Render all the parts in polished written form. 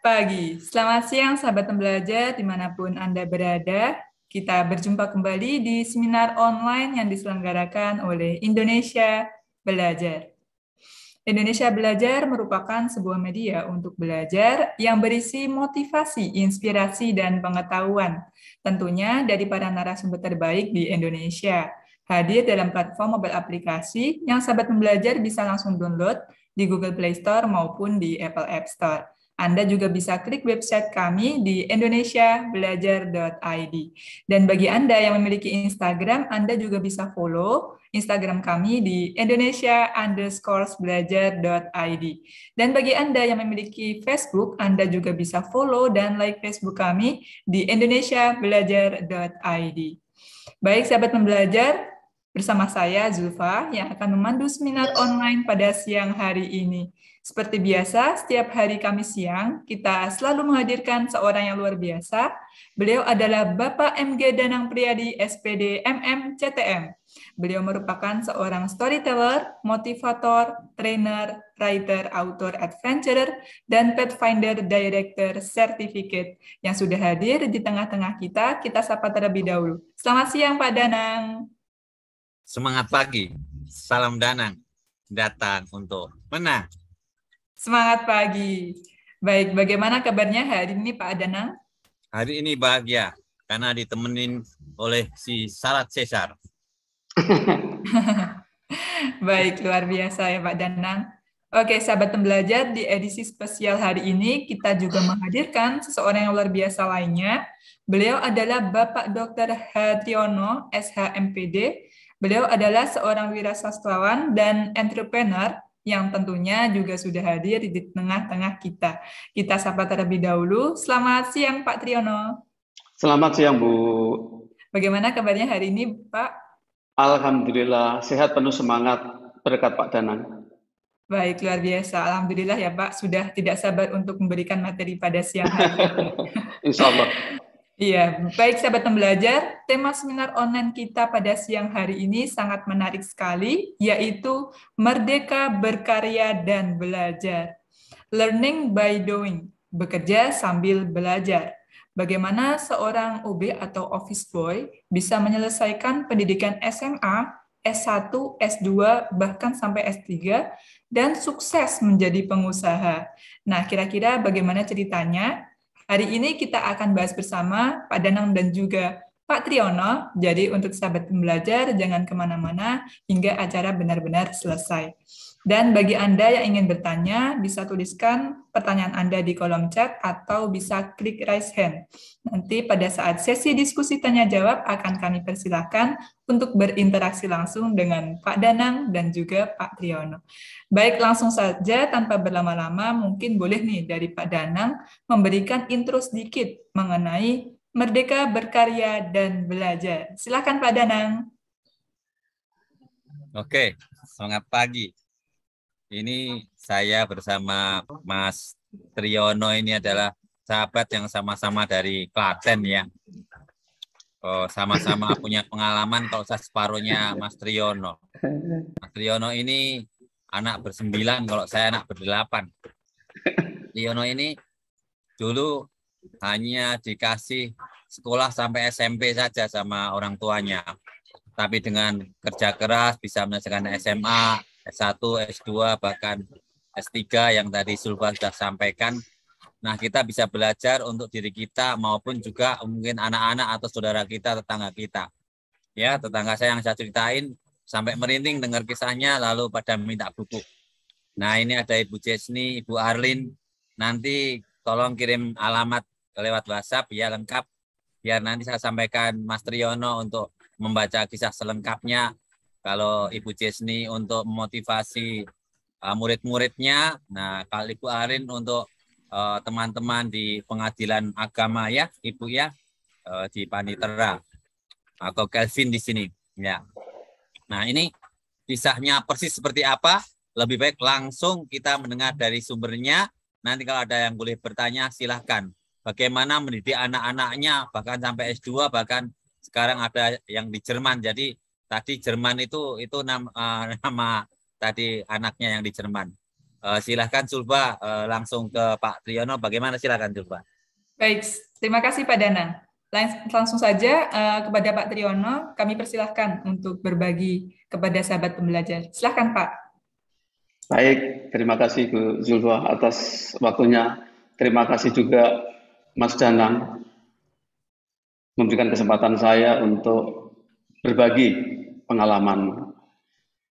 pagi. Selamat siang sahabat pembelajar dimanapun Anda berada. Kita berjumpa kembali di seminar online yang diselenggarakan oleh Indonesia Belajar. Indonesia Belajar merupakan sebuah media untuk belajar yang berisi motivasi, inspirasi, dan pengetahuan. Tentunya dari para narasumber terbaik di Indonesia. Hadir dalam platform mobile aplikasi yang sahabat pembelajar bisa langsung download di Google Play Store maupun di Apple App Store. Anda juga bisa klik website kami di indonesiabelajar.id. Dan bagi Anda yang memiliki Instagram, Anda juga bisa follow Instagram kami di indonesia_belajar.id. Dan bagi Anda yang memiliki Facebook, Anda juga bisa follow dan like Facebook kami di indonesiabelajar.id. Baik sahabat pembelajar, bersama saya Zulfa yang akan memandu seminar online pada siang hari ini. Seperti biasa, setiap hari Kamis siang, kita selalu menghadirkan seorang yang luar biasa. Beliau adalah Bapak MG Danang Priyadi, SPD MM CTM. Beliau merupakan seorang storyteller, motivator, trainer, writer, author, adventurer, dan Pathfinder Director Certificate yang sudah hadir di tengah-tengah kita. Kita sapa terlebih dahulu. Selamat siang Pak Danang. Semangat pagi, salam Danang, datang untuk menang. Semangat pagi. Baik, bagaimana kabarnya hari ini Pak Danang? Hari ini bahagia, karena ditemenin oleh si Salad Caesar. Baik, luar biasa ya Pak Danang. Oke, sahabat pembelajar, di edisi spesial hari ini kita juga menghadirkan seseorang yang luar biasa lainnya. Beliau adalah Bapak Dr. Hatriono, SHMPD. Beliau adalah seorang wirasastrawan dan entrepreneur yang tentunya juga sudah hadir di tengah-tengah kita. Kita sapa terlebih dahulu. Selamat siang Pak Triono. Selamat siang Bu. Bagaimana kabarnya hari ini Pak? Alhamdulillah, sehat penuh semangat berkat Pak Danang. Baik, luar biasa. Alhamdulillah ya Pak, sudah tidak sabar untuk memberikan materi pada siang hari ini. Insya Allah. Iya, baik sahabat pembelajar, tema seminar online kita pada siang hari ini sangat menarik sekali, yaitu Merdeka Berkarya dan Belajar. Learning by doing, bekerja sambil belajar. Bagaimana seorang OB atau office boy bisa menyelesaikan pendidikan SMA, S1, S2, bahkan sampai S3, dan sukses menjadi pengusaha. Nah, kira-kira bagaimana ceritanya? Hari ini kita akan bahas bersama Pak Danang dan juga Pak Triono. Jadi untuk sahabat pembelajar, jangan kemana-mana hingga acara benar-benar selesai. Dan bagi Anda yang ingin bertanya, bisa tuliskan pertanyaan Anda di kolom chat atau bisa klik raise hand. Nanti pada saat sesi diskusi tanya-jawab akan kami persilahkan untuk berinteraksi langsung dengan Pak Danang dan juga Pak Triono. Baik, langsung saja tanpa berlama-lama, mungkin boleh nih dari Pak Danang memberikan intro sedikit mengenai Merdeka Berkarya dan Belajar. Silakan Pak Danang. Oke, semangat pagi. Ini saya bersama Mas Triono, ini adalah sahabat yang sama-sama dari Klaten ya. Sama-sama punya pengalaman, kalau saya separuhnya Mas Triono. Mas Triono ini anak bersembilan, kalau saya anak berdelapan. Triono ini dulu hanya dikasih sekolah sampai SMP saja sama orang tuanya. Tapi dengan kerja keras bisa menyelesaikan SMA, S1, S2, bahkan S3 yang tadi Zulfa sudah sampaikan. Nah, kita bisa belajar untuk diri kita maupun juga mungkin anak-anak atau saudara kita, tetangga kita. Ya, tetangga saya yang saya ceritain sampai merinding dengar kisahnya lalu pada minta buku. Nah, ini ada Ibu Jesni, Ibu Arlin. Nanti tolong kirim alamat lewat WhatsApp ya lengkap. Biar nanti saya sampaikan Mas Triono untuk membaca kisah selengkapnya. Kalau Ibu Jesni untuk memotivasi murid-muridnya. Nah, kalau Ibu Arin untuk teman-teman di pengadilan agama ya, Ibu ya, di Panitera. Atau Kelvin di sini. Ya. Nah, ini kisahnya persis seperti apa? Lebih baik langsung kita mendengar dari sumbernya. Nanti kalau ada yang boleh bertanya, silahkan. Bagaimana mendidik anak-anaknya, bahkan sampai S2, bahkan sekarang ada yang di Jerman. Jadi tadi Jerman itu nama tadi anaknya yang di Jerman. Silahkan Zulfa, langsung ke Pak Triyono. Bagaimana, silahkan Zulfa. Baik, terima kasih Pak Danang. Langsung saja kepada Pak Triyono, kami persilahkan untuk berbagi kepada sahabat pembelajar. Silahkan Pak. Baik, terima kasih Bu Zulfa atas waktunya. Terima kasih juga Mas Danang memberikan kesempatan saya untuk berbagi pengalaman.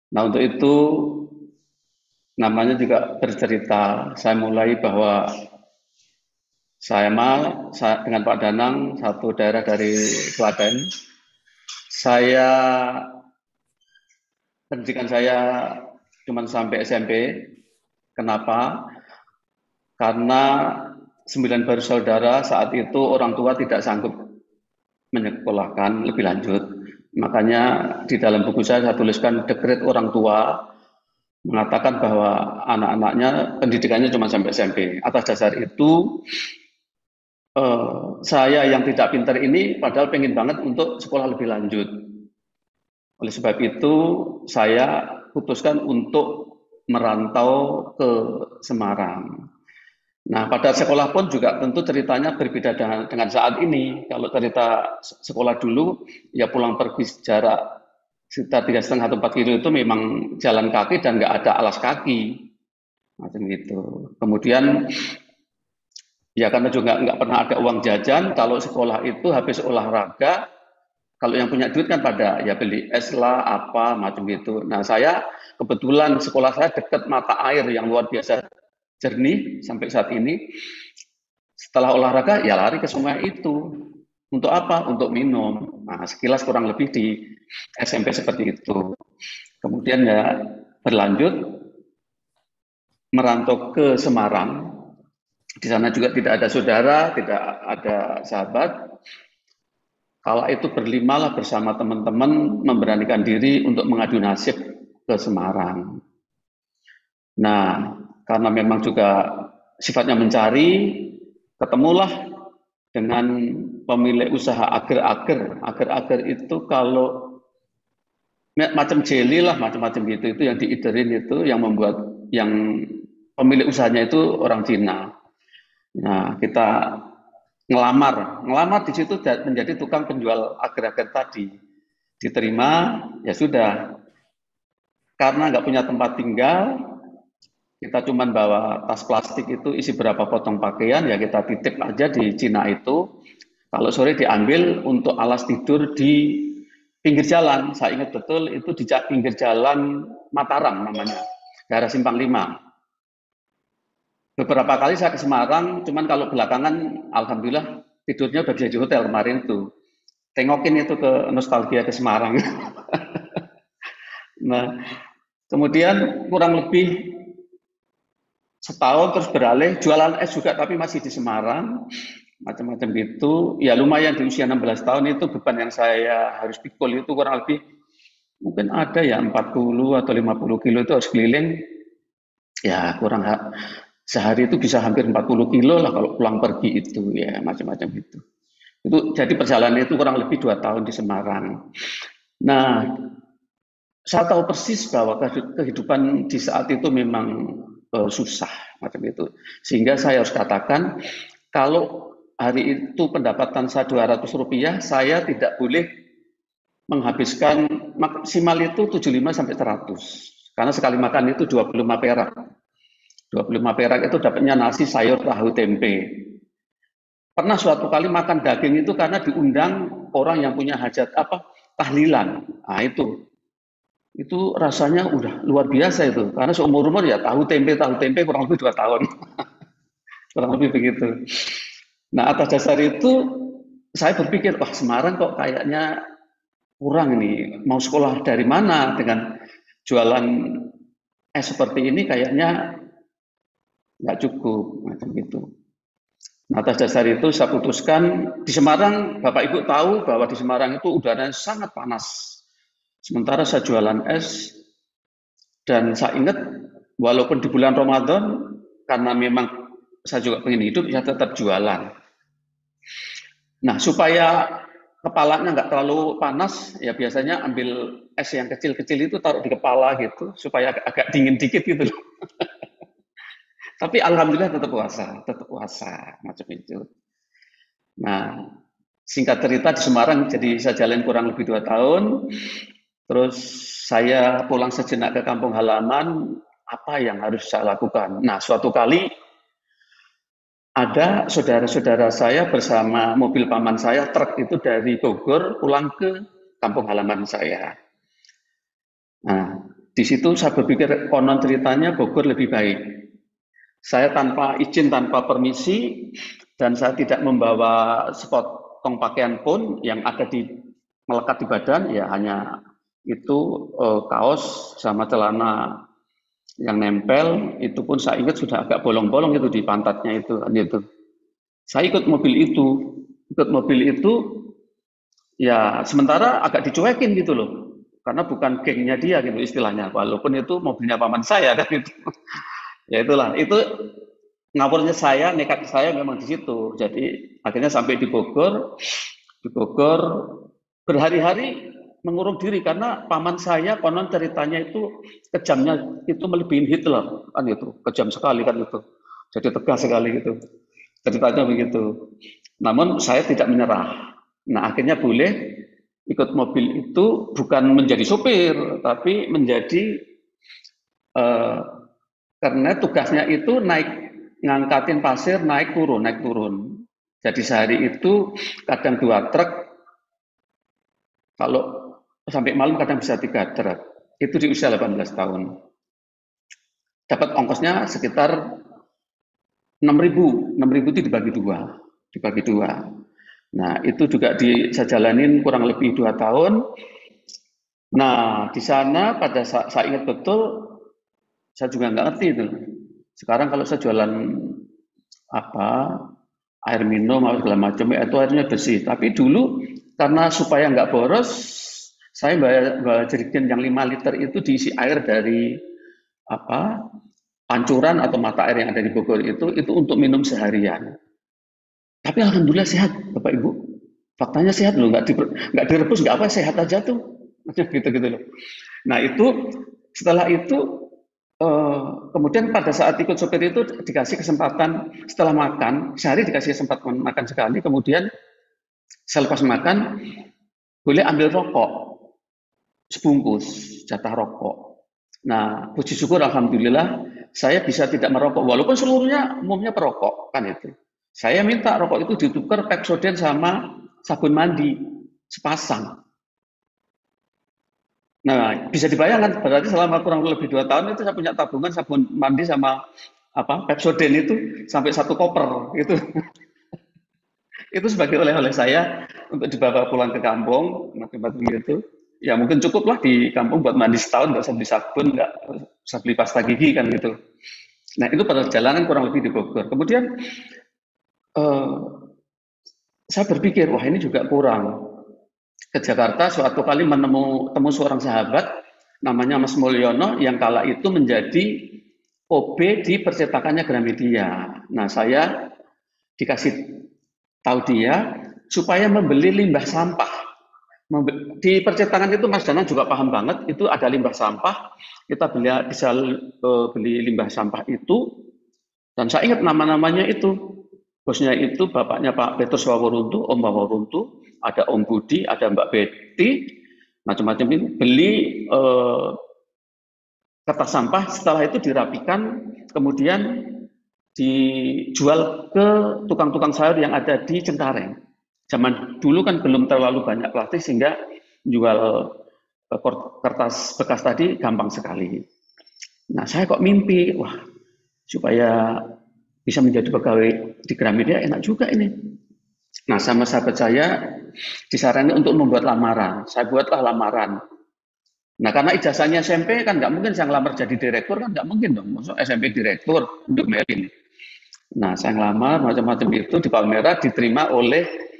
Nah, untuk itu namanya juga bercerita. Saya mulai bahwa saya dengan Pak Danang, satu daerah dari Klaten. Pendidikan saya cuma sampai SMP. Kenapa? Karena 9 bersaudara saat itu orang tua tidak sanggup menyekolahkan lebih lanjut. Makanya di dalam buku saya tuliskan dekret orang tua mengatakan bahwa anak-anaknya pendidikannya cuma sampai SMP. Atas dasar itu, saya yang tidak pintar ini padahal pengen banget untuk sekolah lebih lanjut. Oleh sebab itu, saya putuskan untuk merantau ke Semarang. Nah, pada sekolah pun juga tentu ceritanya berbeda dengan saat ini. Kalau cerita sekolah dulu, ya pulang pergi jarak sekitar 3,5 atau 4 kilo itu memang jalan kaki dan nggak ada alas kaki. Macam gitu. Kemudian, ya karena juga nggak pernah ada uang jajan, kalau sekolah itu habis olahraga, kalau yang punya duit kan pada ya beli es lah, apa, macam gitu. Nah, saya kebetulan sekolah saya dekat mata air yang luar biasa jernih sampai saat ini. Setelah olahraga ya lari ke sungai itu. Untuk apa? Untuk minum. Nah, sekilas kurang lebih di SMP seperti itu. Kemudian ya berlanjut merantau ke Semarang. Di sana juga tidak ada saudara, tidak ada sahabat. Kala itu berlimalah bersama teman-teman memberanikan diri untuk mengadu nasib ke Semarang. Nah, karena memang juga sifatnya mencari, ketemulah dengan pemilik usaha agar-agar. Agar-agar itu kalau macam jelly lah, macam-macam gitu, itu yang diiderin itu, yang membuat, yang pemilik usahanya itu orang Cina. Nah, kita ngelamar di situ menjadi tukang penjual agar-agar tadi. Diterima, ya sudah. Karena nggak punya tempat tinggal, kita cuma bawa tas plastik itu isi berapa potong pakaian, ya kita titip aja di Cina itu. Kalau sore diambil untuk alas tidur di pinggir jalan. Saya ingat betul itu di pinggir jalan Mataram namanya, daerah Simpang 5. Beberapa kali saya ke Semarang, cuman kalau belakangan alhamdulillah tidurnya udah bisa di hotel kemarin itu. Tengokin itu ke nostalgia ke Semarang. Nah, kemudian kurang lebih setahun terus beralih jualan es juga, tapi masih di Semarang, macam-macam gitu. Ya lumayan di usia 16 tahun itu beban yang saya harus pikul itu kurang lebih mungkin ada ya 40 atau 50 kilo itu harus keliling. Ya kurang sehari itu bisa hampir 40 kilo lah kalau pulang pergi itu, ya macam-macam gitu. Itu jadi perjalanan itu kurang lebih 2 tahun di Semarang. Nah, saya tahu persis bahwa kehidupan di saat itu memang susah macam itu. Sehingga saya harus katakan kalau hari itu pendapatan saya Rp200, saya tidak boleh menghabiskan maksimal itu 75 sampai 100. Karena sekali makan itu 25 perak. 25 perak itu dapatnya nasi, sayur, tahu, tempe. Pernah suatu kali makan daging itu karena diundang orang yang punya hajat tahlilan. Nah, itu rasanya udah luar biasa itu. Karena seumur-umur ya tahu tempe kurang lebih 2 tahun. Kurang lebih begitu. Nah, atas dasar itu saya berpikir, wah Semarang kok kayaknya kurang ini. Mau sekolah dari mana dengan jualan es seperti ini kayaknya nggak cukup macam gitu. Nah, atas dasar itu saya putuskan di Semarang, Bapak Ibu tahu bahwa di Semarang itu udaranya sangat panas. Sementara saya jualan es, dan saya ingat walaupun di bulan Ramadan, karena memang saya juga pengen hidup, saya tetap jualan. Nah, supaya kepalanya nggak terlalu panas, ya biasanya ambil es yang kecil-kecil itu taruh di kepala gitu, supaya agak dingin dikit gitu loh. Tapi alhamdulillah tetap puasa macam itu. Nah, singkat cerita di Semarang jadi saya jalan kurang lebih 2 tahun. Terus saya pulang sejenak ke kampung halaman, apa yang harus saya lakukan? Nah, suatu kali ada saudara-saudara saya bersama mobil paman saya, truk itu dari Bogor pulang ke kampung halaman saya. Nah, di situ saya berpikir konon ceritanya Bogor lebih baik. Saya tanpa izin, tanpa permisi, dan saya tidak membawa sepotong pakaian pun yang ada melekat di badan, ya hanya itu kaos sama celana yang nempel, itu pun saya ingat sudah agak bolong-bolong itu di pantatnya itu. Saya ikut mobil itu, ya sementara agak dicuekin gitu loh, karena bukan gengnya dia gitu istilahnya, walaupun itu mobilnya paman saya kan itu. Ya itulah, itu ngawurnya saya, nekat saya memang di situ. Jadi akhirnya sampai di Bogor berhari-hari mengurung diri karena paman saya konon ceritanya itu kejamnya itu melebihi Hitler kan itu, kejam sekali kan itu. Jadi tegas sekali gitu. Ceritanya begitu. Namun saya tidak menyerah. Nah, akhirnya boleh ikut mobil itu bukan menjadi sopir, tapi menjadi karena tugasnya itu ngangkatin pasir, naik turun. Jadi sehari itu kadang 2 truk, kalau sampai malam kadang bisa 3 truk. Itu di usia 18 tahun. Dapat ongkosnya sekitar 6.000 itu dibagi dua. Nah, itu juga saya jalanin kurang lebih 2 tahun. Nah, di sana pada saya ingat betul, saya juga nggak ngerti itu. Sekarang kalau saya jualan air minum atau segala macam itu airnya bersih. Tapi dulu karena supaya nggak boros, saya bawa jerigen yang 5 liter itu diisi air dari pancuran atau mata air yang ada di Bogor itu untuk minum seharian. Tapi alhamdulillah sehat, Bapak Ibu. Faktanya sehat loh, nggak direbus, nggak apa, sehat aja tuh. Gitu loh. Nah itu setelah itu kemudian pada saat ikut sopir itu dikasih kesempatan setelah makan, sehari dikasih kesempatan makan sekali, kemudian selepas makan boleh ambil rokok sebungkus, jatah rokok. Nah, puji syukur alhamdulillah saya bisa tidak merokok, walaupun seluruhnya umumnya perokok kan itu. Saya minta rokok itu ditukar Pepsodent sama sabun mandi sepasang. Nah, bisa dibayangkan berarti selama kurang lebih 2 tahun itu saya punya tabungan sabun mandi sama Pepsodent itu sampai 1 koper itu. Itu sebagai oleh-oleh saya untuk dibawa pulang ke kampung macam-macam gitu. Ya mungkin cukup lah di kampung buat mandi setahun, nggak usah beli sabun, nggak usah beli pasta gigi kan gitu. Nah itu pada perjalanan kurang lebih di Bogor. Kemudian saya berpikir wah ini juga kurang. Ke Jakarta suatu kali temu seorang sahabat namanya Mas Mulyono yang kala itu menjadi OB di percetakannya Gramedia. Nah saya dikasih tahu dia supaya membeli limbah sampah. Di percetakan itu Mas Danan juga paham banget, itu ada limbah sampah, kita bisa beli limbah sampah itu, dan saya ingat nama-namanya itu, bosnya itu bapaknya Pak Petrus Waworuntu, Om Waworuntu, ada Om Budi, ada Mbak Betty, macam-macam itu, beli kertas sampah, setelah itu dirapikan, kemudian dijual ke tukang-tukang sayur yang ada di Cengkareng. Zaman dulu kan belum terlalu banyak plastik sehingga jual kertas bekas tadi gampang sekali. Nah saya kok mimpi, wah supaya bisa menjadi pegawai di Gramedia enak juga ini. Nah sama sahabat saya disarani untuk membuat lamaran. Saya buatlah lamaran. Nah karena ijazahnya SMP kan nggak mungkin saya ngelamar jadi direktur kan nggak mungkin dong. Maksud SMP direktur untuk Melin. Nah saya ngelamar macam-macam itu di Palmerah diterima oleh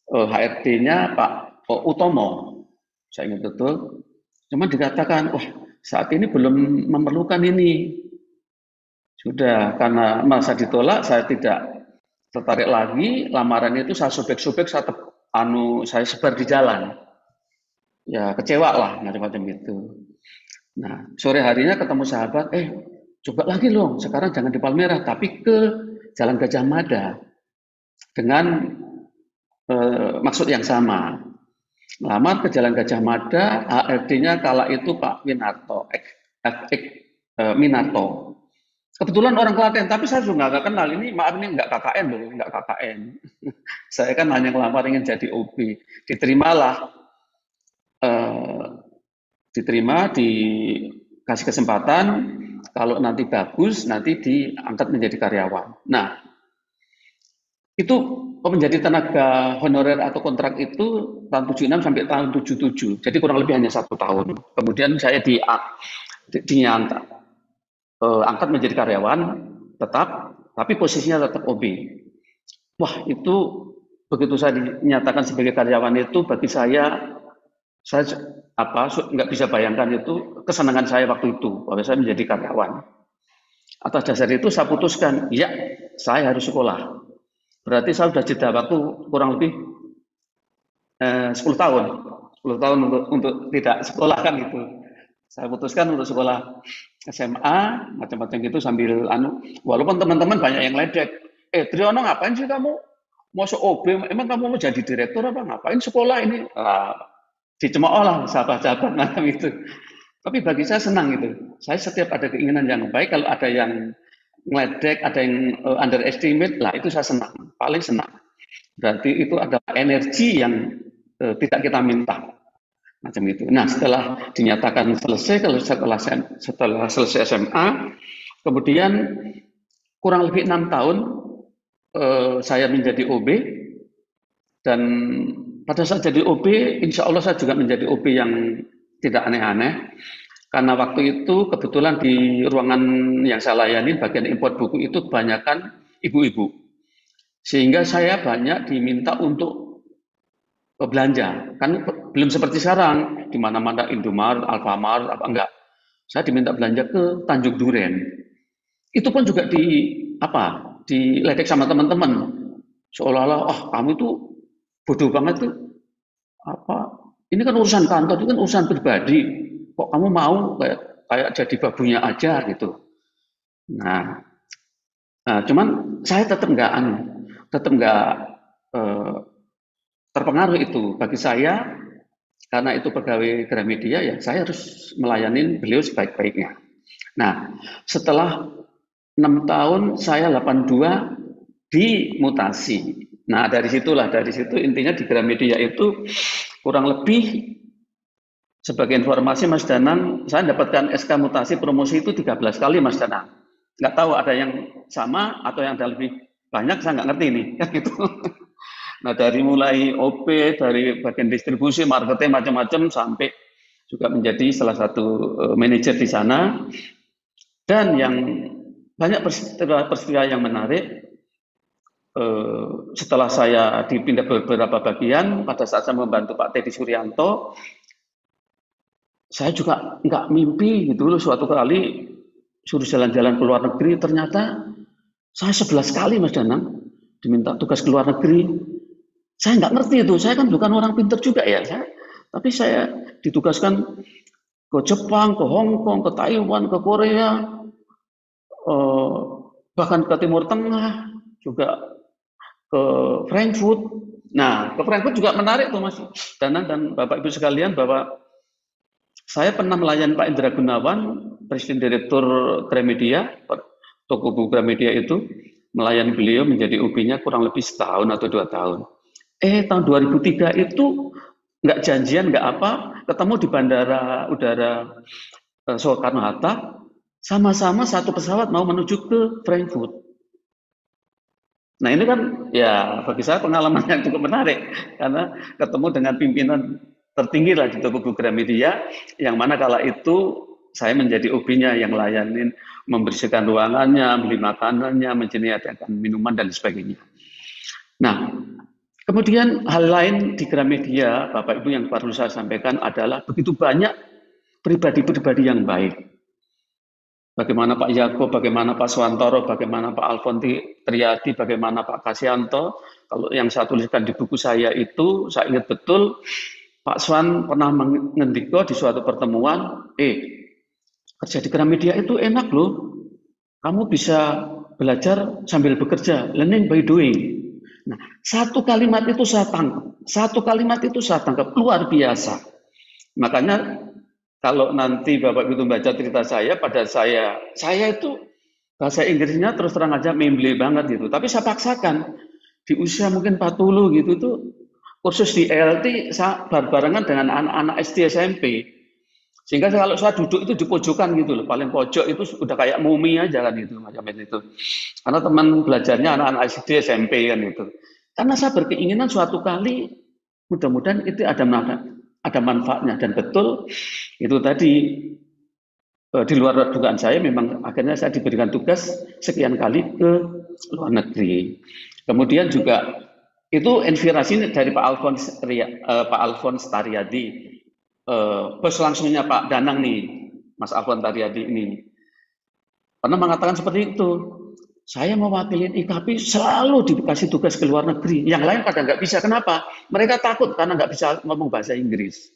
HRD-nya Pak Utomo. Saya ingat betul. Cuma dikatakan, wah saat ini belum memerlukan ini. Sudah, karena masa ditolak, saya tidak tertarik lagi. Lamaran itu saya sobek-sobek, saya sebar di jalan. Ya kecewa lah, macam-macam itu. Nah, sore harinya ketemu sahabat, coba lagi loh, sekarang jangan di Palmerah, tapi ke Jalan Gajah Mada dengan maksud yang sama. Lamar ke Jalan Gajah Mada, HRD-nya kala itu Pak Winarto, Minarto. Kebetulan orang Klaten, tapi saya juga nggak kenal. Ini maaf, ini nggak KKN loh, nggak KKN. Saya kan hanya ngelamar ingin jadi OB. Diterimalah, diterima, dikasih kesempatan. Kalau nanti bagus, nanti diangkat menjadi karyawan. Nah, itu menjadi tenaga honorer atau kontrak itu tahun 76 sampai tahun 77. Jadi kurang lebih hanya 1 tahun. Kemudian saya angkat menjadi karyawan tetap, tapi posisinya tetap OB. Wah, itu begitu saya dinyatakan sebagai karyawan itu bagi saya nggak bisa bayangkan itu kesenangan saya waktu itu bahwa saya menjadi karyawan. Atas dasar itu saya putuskan, ya saya harus sekolah. Berarti saya sudah jeda waktu kurang lebih 10 tahun. 10 tahun untuk tidak sekolah kan gitu. Saya putuskan untuk sekolah SMA, macam-macam gitu sambil walaupun teman-teman banyak yang ledek. Triyono ngapain sih kamu? Masuk OB, emang kamu mau jadi direktur apa? Ngapain sekolah ini? Dicemooh lah sahabat-sahabat macam itu. Tapi bagi saya senang gitu. Saya setiap ada keinginan yang baik, kalau ada yang ngeledek, ada yang underestimate, lah itu saya senang, paling senang. Berarti itu ada energi yang tidak kita minta, macam itu. Nah, setelah dinyatakan selesai, setelah selesai SMA, kemudian kurang lebih 6 tahun saya menjadi OB, dan pada saat jadi OB, insya Allah saya juga menjadi OB yang tidak aneh-aneh. Karena waktu itu kebetulan di ruangan yang saya layani, bagian import buku itu kebanyakan ibu-ibu. Sehingga saya banyak diminta untuk belanja. Kan belum seperti sekarang, di mana-mana Indomaret, Alfamart, apa enggak. Saya diminta belanja ke Tanjung Duren. Itu pun juga diledek sama teman-teman. Seolah-olah, kamu itu bodoh banget tuh. Ini kan urusan kantor, itu kan urusan pribadi. Kok kamu mau kayak jadi babunya aja gitu. Nah, cuman saya tetap nggak terpengaruh itu. Bagi saya, karena itu pegawai Gramedia, ya saya harus melayani beliau sebaik-baiknya. Nah, setelah 6 tahun saya 82 dimutasi. Nah, dari situ intinya di Gramedia itu kurang lebih, sebagai informasi Mas Danang, saya dapatkan SK mutasi promosi itu 13 kali Mas Danang. Nggak tahu ada yang sama atau yang ada lebih banyak, saya nggak ngerti nih. Gitu. Nah, dari mulai OP, dari bagian distribusi, marketing, macam-macam, sampai juga menjadi salah satu manajer di sana. Dan yang banyak peristiwa yang menarik, setelah saya dipindah beberapa bagian, pada saat saya membantu Pak Teddy Suryanto, saya juga nggak mimpi gitu loh, suatu kali suruh jalan-jalan ke luar negeri, ternyata saya 11 kali Mas Danang diminta tugas ke luar negeri. Saya nggak ngerti itu, saya kan bukan orang pintar juga ya, tapi saya ditugaskan ke Jepang, ke Hong Kong, ke Taiwan, ke Korea, bahkan ke Timur Tengah, juga ke Frankfurt. Nah, ke Frankfurt juga menarik tuh Mas Danang dan Bapak Ibu sekalian, bahwa saya pernah melayani Pak Indra Gunawan, Presiden Direktur Gramedia, toko buku Gramedia itu, melayani beliau menjadi OB-nya kurang lebih setahun atau 2 tahun. Tahun 2003 itu nggak janjian, nggak apa, ketemu di Bandara Udara Soekarno-Hatta, sama-sama satu pesawat mau menuju ke Frankfurt. Nah, ini kan ya bagi saya pengalaman yang cukup menarik, karena ketemu dengan pimpinan tertinggi lah di toko buku Gramedia, yang mana kala itu saya menjadi OB-nya yang layanin, membersihkan ruangannya, beli makanannya, menyediakan minuman dan sebagainya. Nah, kemudian hal lain di Gramedia, Bapak Ibu, yang perlu saya sampaikan adalah begitu banyak pribadi-pribadi yang baik. Bagaimana Pak Yakob, bagaimana Pak Swantoro, bagaimana Pak Alfonti Triadi, bagaimana Pak Kasyanto. Kalau yang saya tuliskan di buku saya itu, saya ingat betul, Pak Swan pernah mengendiko di suatu pertemuan, kerja di Gramedia itu enak loh. kamu bisa belajar sambil bekerja, learning by doing. Nah, satu kalimat itu saya tangkap, luar biasa. Makanya kalau nanti Bapak Ibu baca cerita saya, pada saya itu bahasa Inggrisnya terus terang aja memble banget gitu. Tapi saya paksakan di usia mungkin 40 gitu tuh kursus di ELT barengan dengan anak-anak SD SMP. Sehingga kalau saya duduk itu di pojokan gitu loh, paling pojok itu udah kayak mumi aja kan gitu macam itu. Karena teman belajarnya anak-anak SD SMP kan gitu. Karena saya berkeinginan suatu kali mudah-mudahan itu ada manfaatnya, dan betul itu tadi di luar dugaan saya memang akhirnya saya diberikan tugas sekian kali ke luar negeri. Kemudian juga itu inspirasi dari Pak Alfons Taryadi. Bos langsungnya Pak Danang nih, Mas Alfons Taryadi ini pernah mengatakan seperti itu. Saya mewakili IKP selalu dikasih tugas ke luar negeri. Yang lain pada nggak bisa. Kenapa? Mereka takut karena nggak bisa ngomong bahasa Inggris.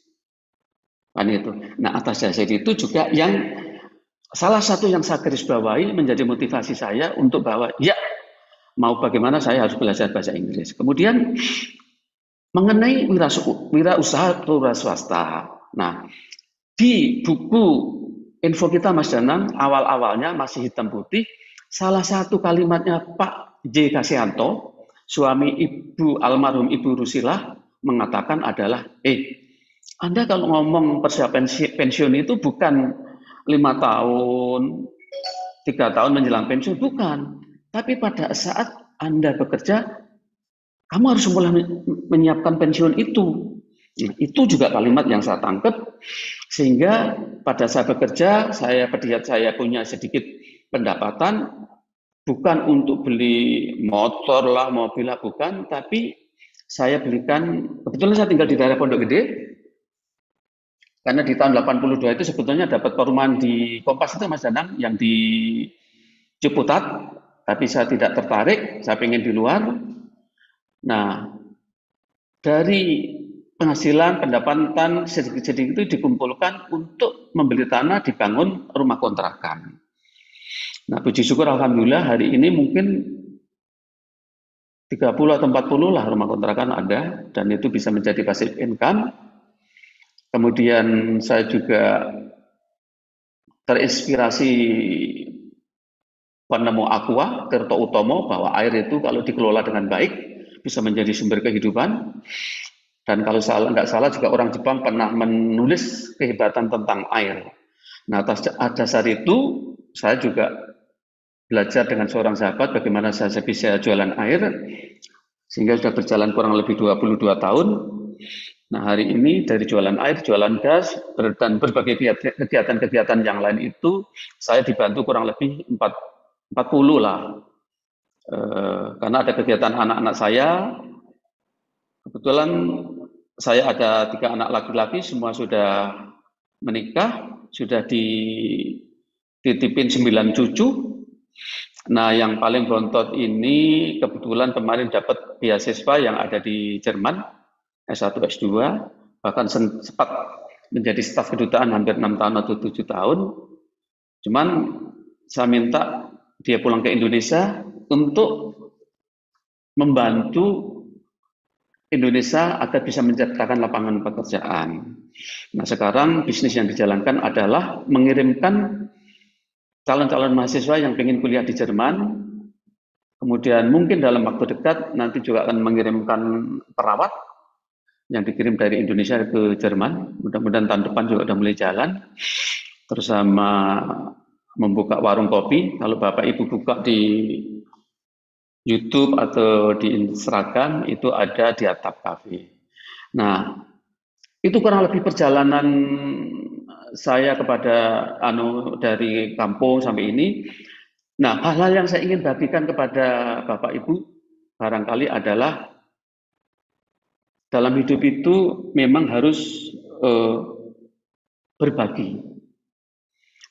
Kan itu. Nah, atas dasar itu juga yang salah satu yang saya garis bawahi menjadi motivasi saya untuk bahwa ya mau bagaimana saya harus belajar bahasa Inggris. Kemudian mengenai wirausaha atau wira swasta. Nah, di buku info kita Mas Danang awal-awalnya masih hitam putih. Salah satu kalimatnya Pak J. Kasianto, suami Ibu almarhum Ibu Rusilah, mengatakan adalah, Anda kalau ngomong persiapan pensiun itu bukan 5 tahun, 3 tahun menjelang pensiun, bukan. Tapi pada saat Anda bekerja, kamu harus mulai menyiapkan pensiun itu. Nah, itu juga kalimat yang saya tangkap, sehingga pada saat bekerja, saya punya sedikit pendapatan, bukan untuk beli motor lah, mobil lah, bukan, tapi saya belikan, kebetulan saya tinggal di daerah Pondok Gede, karena di tahun 82 itu sebetulnya dapat perumahan di Kompas itu Mas Danang, yang di Ciputat, tapi saya tidak tertarik, saya pengen di luar. Nah, dari penghasilan, pendapatan sedikit-sedikit itu dikumpulkan untuk membeli tanah, dibangun rumah kontrakan. Nah, puji syukur alhamdulillah hari ini mungkin 30 atau 40 lah rumah kontrakan ada, dan itu bisa menjadi passive income. Kemudian saya juga terinspirasi penemu Aqua, Tirto Utomo, bahwa air itu kalau dikelola dengan baik bisa menjadi sumber kehidupan. Dan kalau nggak salah juga orang Jepang pernah menulis kehebatan tentang air. Nah, atas dasar itu saya juga belajar dengan seorang sahabat bagaimana saya bisa jualan air, sehingga sudah berjalan kurang lebih 22 tahun. Nah, hari ini dari jualan air, jualan gas, dan berbagai kegiatan-kegiatan yang lain itu, saya dibantu kurang lebih 40 lah. Karena ada kegiatan anak-anak saya. Kebetulan saya ada 3 anak laki-laki, semua sudah menikah, sudah dititipin 9 cucu. Nah, yang paling bontot ini kebetulan kemarin dapat beasiswa yang ada di Jerman, S1, S2, bahkan sempat menjadi staf kedutaan hampir 6 tahun atau 7 tahun. Cuman saya minta dia pulang ke Indonesia untuk membantu Indonesia agar bisa menciptakan lapangan pekerjaan. Nah, sekarang bisnis yang dijalankan adalah mengirimkan calon-calon mahasiswa yang ingin kuliah di Jerman, kemudian mungkin dalam waktu dekat nanti juga akan mengirimkan perawat yang dikirim dari Indonesia ke Jerman. Mudah-mudahan tahun depan juga sudah mulai jalan. Terus sama membuka warung kopi. Kalau Bapak Ibu buka di YouTube atau di Instagram itu ada di Atap Cafe. Nah, itu kurang lebih perjalanan saya kepada dari kampung sampai ini. Nah, hal-hal yang saya ingin bagikan kepada Bapak Ibu barangkali adalah dalam hidup itu memang harus berbagi.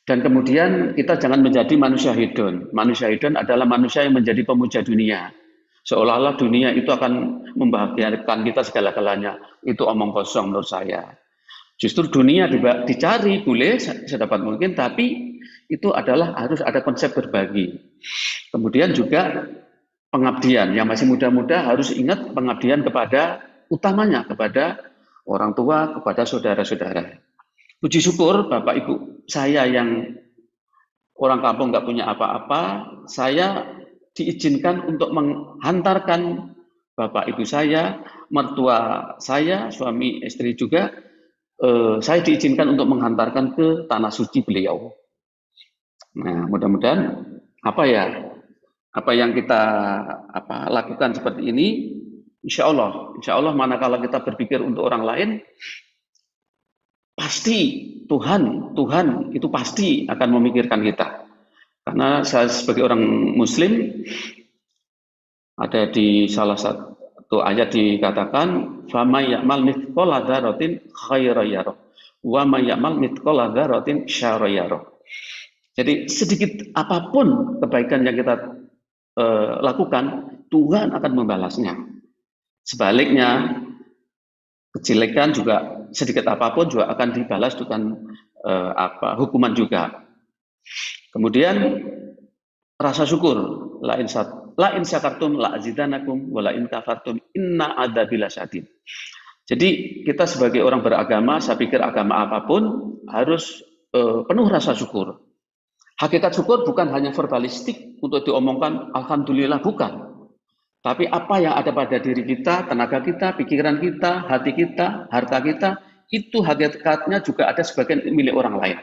Dan kemudian kita jangan menjadi manusia hedon. Manusia hedon adalah manusia yang menjadi pemuja dunia. Seolah-olah dunia itu akan membahagiakan kita segala-galanya. Itu omong kosong menurut saya. Justru dunia dicari, boleh sedapat mungkin, tapi itu adalah harus ada konsep berbagi. Kemudian juga pengabdian, yang masih muda-muda harus ingat pengabdian kepada utamanya kepada orang tua, kepada saudara-saudara. Puji syukur Bapak Ibu saya yang orang kampung nggak punya apa-apa, saya diizinkan untuk menghantarkan Bapak Ibu saya, mertua saya, suami istri juga, saya diizinkan untuk menghantarkan ke tanah suci beliau. Nah, mudah-mudahan apa yang kita lakukan seperti ini, insya Allah manakala kita berpikir untuk orang lain, pasti Tuhan itu pasti akan memikirkan kita. Karena saya sebagai orang Muslim, ada di salah satu ayat dikatakan, "Faman ya'mal mithqala dzarratin khairan yarah, wa man ya'mal mithqala dzarratin syarran yarah." Jadi sedikit apapun kebaikan yang kita lakukan, Tuhan akan membalasnya. Sebaliknya, kejelekan juga sedikit apapun juga akan dibalas dengan hukuman juga. Kemudian rasa syukur, la in syakartum la azidanakum wa la in kafartum inna adzabi lasyadid. Jadi kita sebagai orang beragama, saya pikir agama apapun harus penuh rasa syukur. Hakikat syukur bukan hanya verbalistik untuk diomongkan alhamdulillah, bukan. Tapi apa yang ada pada diri kita, tenaga kita, pikiran kita, hati kita, harta kita, itu hakikatnya juga ada sebagian milik orang lain.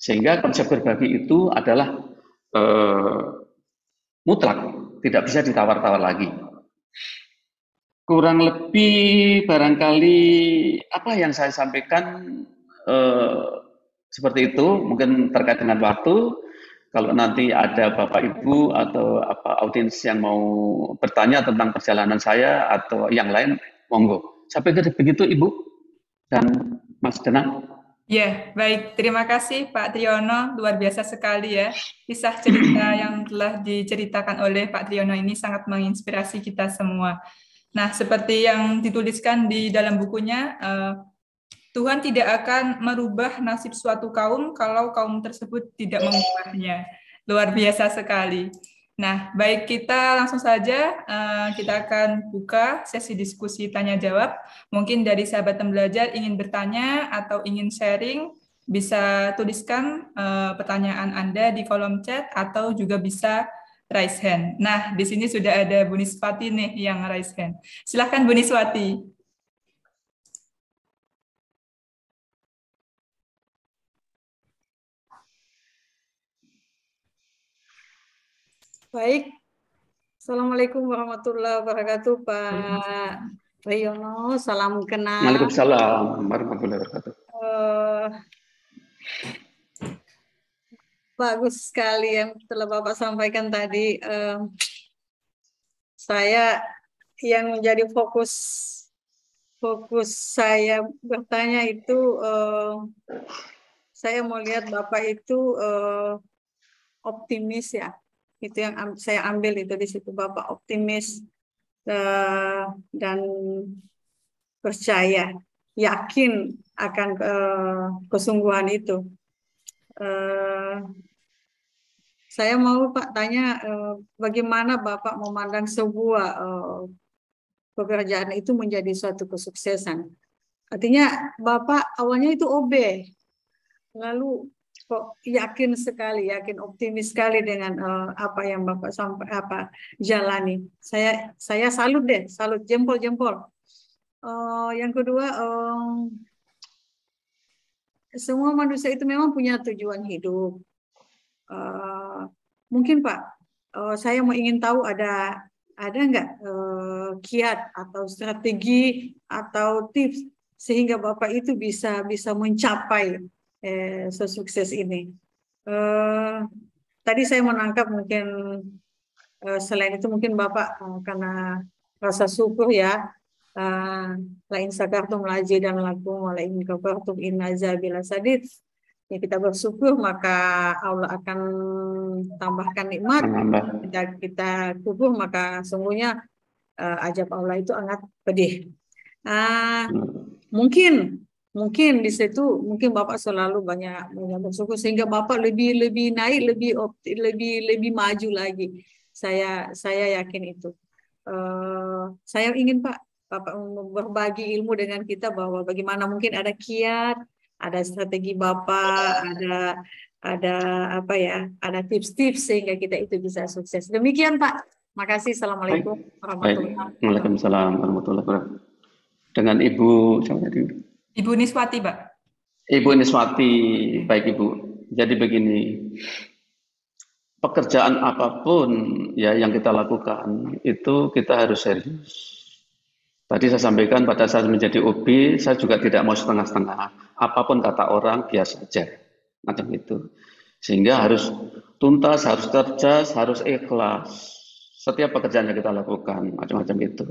Sehingga konsep berbagi itu adalah mutlak, tidak bisa ditawar-tawar lagi. Kurang lebih barangkali apa yang saya sampaikan seperti itu, mungkin terkait dengan waktu. Kalau nanti ada Bapak Ibu atau audiens yang mau bertanya tentang perjalanan saya atau yang lain, monggo. Saya pikir begitu Ibu dan Mas Denang. Ya, baik. Terima kasih Pak Triyono. Luar biasa sekali ya. Kisah cerita yang telah diceritakan oleh Pak Triyono ini sangat menginspirasi kita semua. Nah, seperti yang dituliskan di dalam bukunya, Tuhan tidak akan merubah nasib suatu kaum kalau kaum tersebut tidak mengubahnya. Luar biasa sekali. Nah, baik, kita langsung saja kita akan buka sesi diskusi tanya-jawab. Mungkin dari sahabat pembelajar ingin bertanya atau ingin sharing, bisa tuliskan pertanyaan Anda di kolom chat atau juga bisa raise hand. Nah, di sini sudah ada Bu Niswati nih yang raise hand. Silakan Bu Niswati. Baik, Assalamualaikum warahmatullahi wabarakatuh, Pak Triyono. Salam kenal. Waalaikumsalam warahmatullahi wabarakatuh. Bagus sekali yang telah Bapak sampaikan tadi. Saya yang menjadi fokus saya bertanya itu, saya mau lihat Bapak itu optimis ya. Itu yang saya ambil itu di situ, Bapak optimis dan percaya, yakin akan kesungguhan itu. Saya mau Pak tanya, bagaimana Bapak memandang sebuah pekerjaan itu menjadi suatu kesuksesan? Artinya Bapak awalnya itu OB, lalu kok yakin sekali, yakin optimis sekali dengan apa yang Bapak jalani. Saya salut deh, salut, jempol. Yang kedua, semua manusia itu memang punya tujuan hidup. Mungkin Pak, saya mau ingin tahu ada nggak kiat atau strategi atau tips sehingga Bapak itu bisa mencapai sesukses ini. Tadi saya menangkap mungkin selain itu mungkin Bapak karena rasa syukur ya, lain sakartum laji dan lakum walain kafartum inna azabila sadid. Ya, kita bersyukur maka Allah akan tambahkan nikmat. Kita kufur maka sungguhnya azab Allah itu sangat pedih. Mungkin mungkin di situ mungkin Bapak selalu banyak bersyukur sehingga Bapak lebih naik, lebih maju lagi. Saya yakin itu. Saya ingin Pak Bapak berbagi ilmu dengan kita bahwa bagaimana mungkin ada kiat, ada strategi Bapak, ada apa ya, ada tips-tips sehingga kita itu bisa sukses. Demikian Pak. Makasih. Assalamualaikum warahmatullahi wabarakatuh. Waalaikumsalam warahmatullahi wabarakatuh. Dengan Ibu siapa tadi? Ibu Niswati, Pak. Ibu Niswati, baik Ibu. Jadi begini, pekerjaan apapun ya yang kita lakukan itu kita harus serius. Tadi saya sampaikan pada saat menjadi OB, saya juga tidak mau setengah-setengah. Apapun kata orang, biasa saja. Macam itu. Sehingga harus tuntas, harus cerdas, harus ikhlas. Setiap pekerjaan yang kita lakukan, macam-macam itu.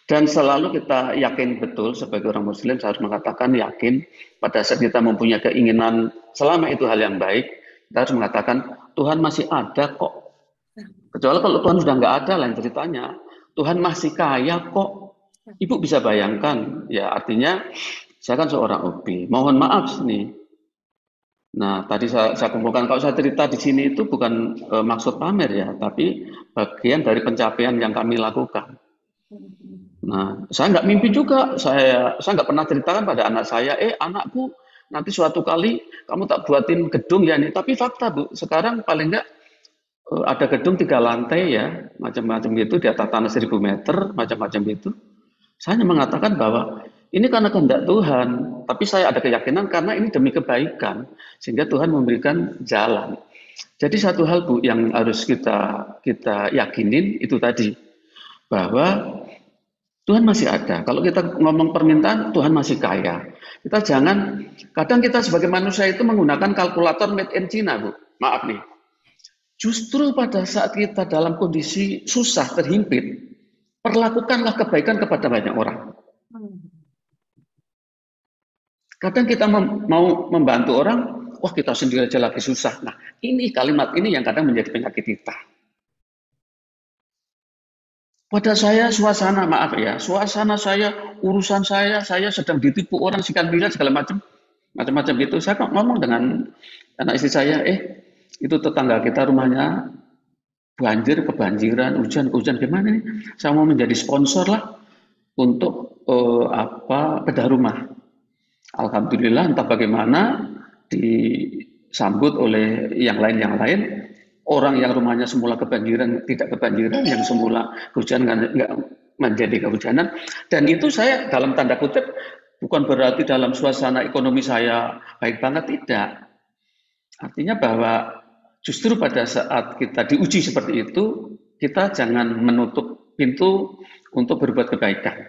Dan selalu kita yakin betul, sebagai orang Muslim, saya harus mengatakan yakin, pada saat kita mempunyai keinginan, selama itu hal yang baik, kita harus mengatakan, Tuhan masih ada kok. Kecuali kalau Tuhan sudah nggak ada, lain ceritanya. Tuhan masih kaya kok. Ibu bisa bayangkan, ya artinya saya kan seorang OB. Mohon maaf nih. Nah, tadi saya kumpulkan, kalau saya cerita di sini itu bukan maksud pamer ya, tapi bagian dari pencapaian yang kami lakukan. Nah, saya nggak mimpi juga, saya nggak pernah ceritakan pada anak saya, anakku nanti suatu kali kamu tak buatin gedung ya nih. Tapi fakta Bu, sekarang paling nggak ada gedung 3 lantai ya, macam-macam gitu di atas tanah 1000 meter, macam-macam gitu. Saya hanya mengatakan bahwa ini karena kehendak Tuhan, tapi saya ada keyakinan karena ini demi kebaikan, sehingga Tuhan memberikan jalan. Jadi satu hal Bu yang harus kita yakinin itu tadi, bahwa Tuhan masih ada. Kalau kita ngomong permintaan, Tuhan masih kaya. Kita jangan, kadang kita sebagai manusia itu menggunakan kalkulator made in China Bu. Maaf nih. Justru pada saat kita dalam kondisi susah, terhimpit, perlakukanlah kebaikan kepada banyak orang. Kadang kita mau membantu orang, wah kita sendiri aja lagi susah. Nah, ini kalimat ini yang kadang menjadi penyakit kita. Pada saya suasana, maaf ya, suasana saya, urusan saya sedang ditipu orang, sekian miliar segala macam-macam gitu. Saya ngomong dengan anak istri saya, itu tetangga kita rumahnya banjir, kebanjiran, hujan gimana nih? Saya mau menjadi sponsor lah untuk bedah rumah. Alhamdulillah entah bagaimana disambut oleh yang lain. Orang yang rumahnya semula kebanjiran tidak kebanjiran, yang semula kehujanan nggak menjadi kehujanan. Dan itu saya dalam tanda kutip bukan berarti dalam suasana ekonomi saya baik banget, tidak. Artinya bahwa justru pada saat kita diuji seperti itu, kita jangan menutup pintu untuk berbuat kebaikan.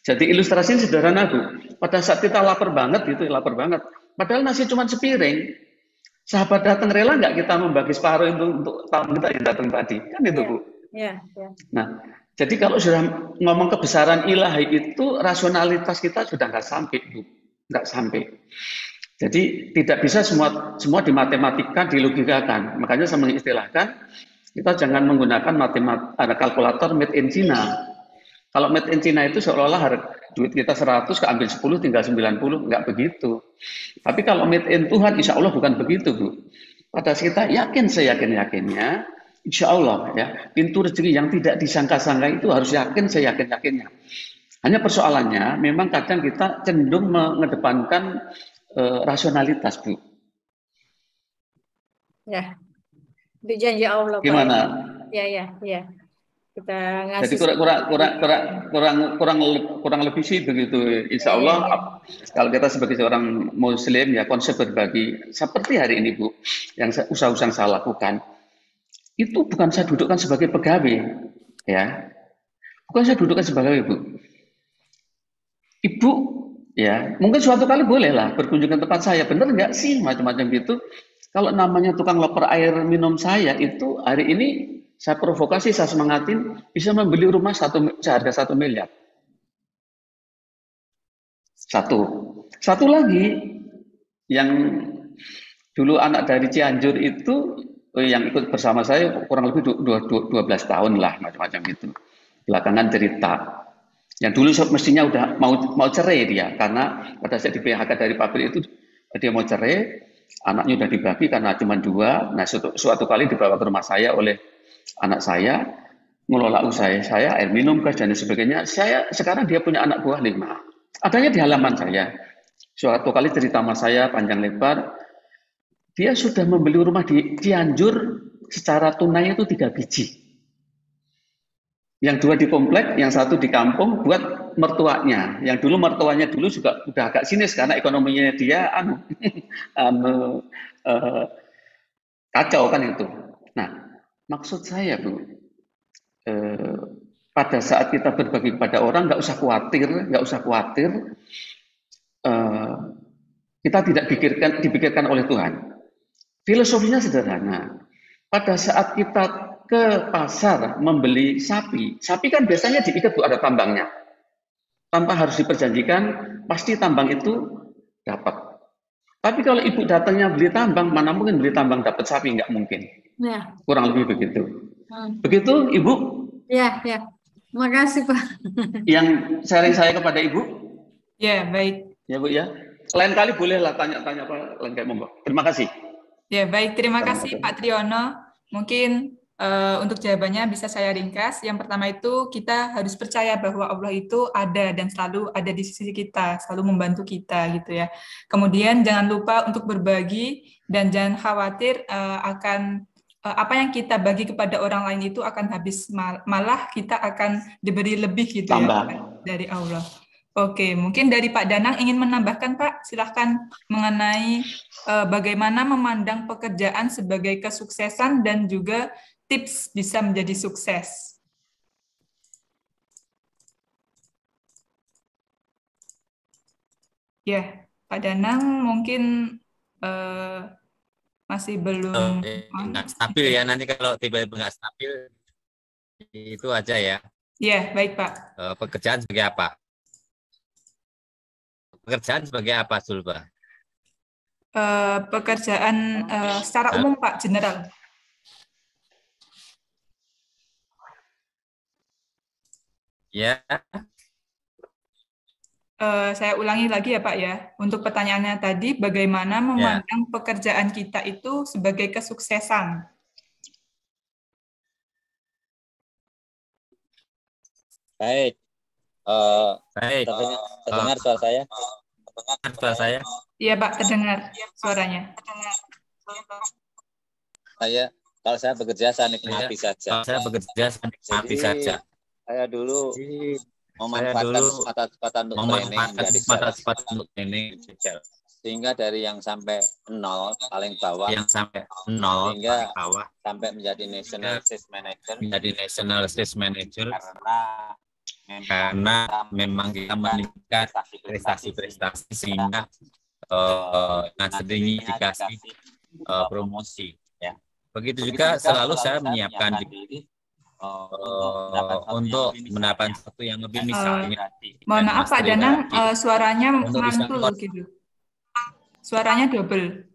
Jadi ilustrasinya sederhana Bu. Pada saat kita lapar banget, padahal nasi cuma sepiring. Sahabat datang rela nggak kita membagi separuh itu untuk tamu kita yang datang tadi? Kan itu Bu. Ya. Nah, jadi kalau sudah ngomong kebesaran ilahi itu, rasionalitas kita sudah nggak sampai Bu. Nggak sampai. Jadi tidak bisa semua dimatematika, dilogikakan. Makanya saya mengistilahkan, kita jangan menggunakan kalkulator made in China. Kalau made in China itu seolah-olah duit kita 100, keambil 10, tinggal 90, enggak begitu. Tapi kalau made in Tuhan, insya Allah bukan begitu Bu. Pada kita yakin seyakin-yakinnya, insya Allah ya, pintu rezeki yang tidak disangka-sangka itu harus yakin seyakin-yakinnya. Hanya persoalannya, memang kadang kita cenderung mengedepankan rasionalitas Bu. Ya, itu janji Allah. Gimana? Ya. Kita ngasih. Jadi kurang lebih sih begitu. Insya Allah kalau kita sebagai seorang Muslim ya konsep berbagi seperti hari ini Bu, yang usaha-usaha yang saya lakukan itu bukan saya dudukkan sebagai pegawai, ya, bukan saya dudukkan sebagai ibu, ya mungkin suatu kali bolehlah berkunjung ke tempat saya, bener nggak sih macam-macam gitu. Kalau namanya tukang loper air minum saya itu hari ini saya provokasi, saya semangatin, bisa membeli rumah seharga 1 miliar. Satu lagi, yang dulu anak dari Cianjur itu, yang ikut bersama saya kurang lebih 12 tahun lah, macam-macam gitu. Belakangan cerita. Yang dulu mestinya udah mau cerai dia, karena pada saat di PHK dari pabrik itu dia mau cerai, anaknya udah dibagi karena cuma 2. Nah, suatu kali dibawa ke rumah saya oleh anak saya, mengelola usaha saya, air minum, gas, dan sebagainya. Sekarang dia punya anak buah 5. Adanya di halaman saya. Suatu kali cerita sama saya panjang lebar, dia sudah membeli rumah di Cianjur secara tunai itu 3 biji. Yang 2 di komplek, yang 1 di kampung buat mertuanya. Yang dulu mertuanya dulu juga udah agak sinis karena ekonominya dia kacau kan itu. Nah, maksud saya Bu, pada saat kita berbagi kepada orang nggak usah khawatir, kita tidak dipikirkan oleh Tuhan. Filosofinya sederhana. Pada saat kita ke pasar membeli sapi kan biasanya diikat Bu, ada tambangnya. Tanpa harus diperjanjikan, pasti tambang itu dapat. Tapi kalau Ibu datangnya beli tambang, mana mungkin beli tambang dapat sapi, nggak mungkin. Ya. Kurang lebih begitu. Begitu Ibu? Ya. Terima kasih Pak. Yang sharing saya kepada Ibu? Ya, baik. Ya Bu ya. Lain kali bolehlah tanya-tanya apa lain kali, monggo. Terima kasih. Ya, baik. Terima kasih Pak Triyono. Mungkin untuk jawabannya bisa saya ringkas. Yang pertama itu kita harus percaya bahwa Allah itu ada dan selalu ada di sisi kita, selalu membantu kita gitu ya. Kemudian jangan lupa untuk berbagi dan jangan khawatir akan apa yang kita bagi kepada orang lain itu akan habis, malah kita akan diberi lebih gitu ya dari Allah. Oke, mungkin dari Pak Danang ingin menambahkan Pak, silahkan mengenai bagaimana memandang pekerjaan sebagai kesuksesan dan juga tips bisa menjadi sukses. Ya, Pak Danang mungkin masih belum nggak stabil ya, nanti kalau tiba-tiba nggak stabil itu aja ya. Ya, baik Pak. Pekerjaan sebagai apa? Pekerjaan sebagai apa, Sulba? Pekerjaan secara umum Pak, general. Ya. Saya ulangi lagi ya Pak ya. Untuk pertanyaannya tadi, bagaimana memandang pekerjaan kita itu sebagai kesuksesan? Baik. Baik. Terdengar suara saya? Terdengar suara saya? Iya Pak, terdengar suaranya. Kalau saya bekerja saya nikmati saja. Kalau saya bekerja saya nikmati saja. Saya dulu memanfaatkan kesempatan untuk training, sehingga dari yang sampai 0 paling bawah, hingga sampai menjadi national sales manager, karena memang kita meningkat prestasi sehingga sering dikasih promosi. Ya. Begitu juga selalu saya menyiapkan diri untuk mendapatkan sesuatu yang lebih, misalnya. Mohon maaf Pak Danang, suaranya mantul gitu. Suaranya double.